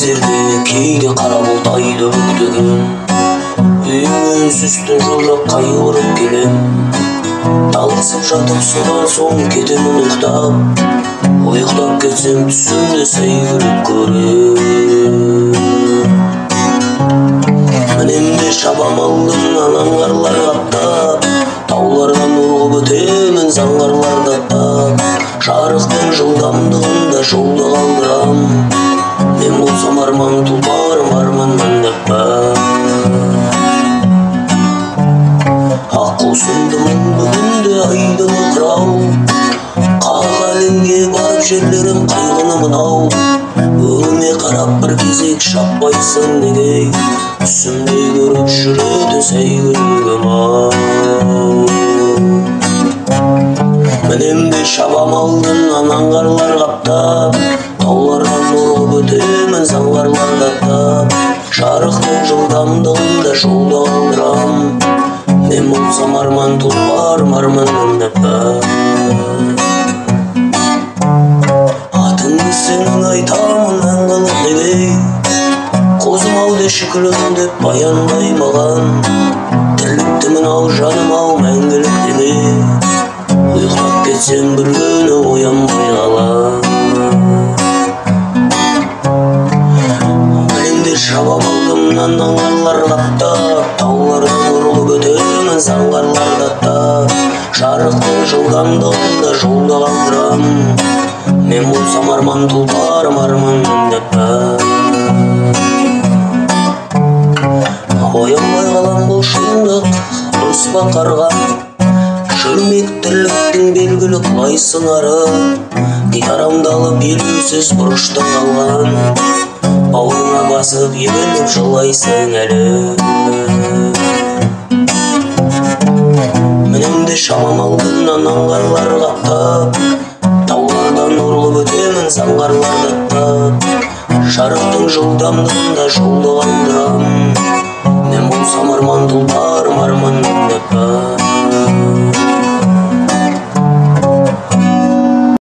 кездерде кейде қара бұлтайды бүктеген үйіңмен сүстің жылдап қайғырып келем таласып жатып содан соң кетемін ұйықтап кетсем түсімде сәйгүлік көрем мінемде шабам алдым анаңғарлар қаптап таулардан ұрғып өтемін заңғарларды аттап жарықтың жылдамдығында жолды қалдырам мен болсам арман тұлпарым арманнан дәппа аққусымдымын бүгінде айдыны қырау қақ әлемге барып жерлерім қайғыны мынау өңіме қарап бір кезек шаппайсың неге түсімде көріп жүреді сәйгүлігім-ау мінемде шабам алдын анаңғарлар қаптап таулардан ұрғып өтемін заңғарларды аттап жарықтың жылдамдығында жолды қалдырам мен болсам арман тұлпарым арманнан дәппа атыңды сенің айтамын мәңгілік неге қозым-ау деші күлім деп баяндай маған тірліктімін ау жаным-ау мәңгілік неге ұйықтап кетсем бір күні оянбай қалам әлемде шабам алдым анаңғарлар қаптап таулардан ұрғып өтемін заңғарларды аттап жарықтың жылдамдығында жолды қалдырам мен болсам арман тұлпарым арманнан дәппа оянбай қалам бұл шындық ұрыспа қарға жүрмек тірліктің белгілі құлай сыңары гитарамды алып елеусіз бұрышта қалған бауырыңа басып ебеліп жылайсың әлі мінемде шамам алдым анаңғарлар қаптап таулардан ұрғып өтемін заңғарларды аттап жарықтың жылдамдығында жолды қалдырам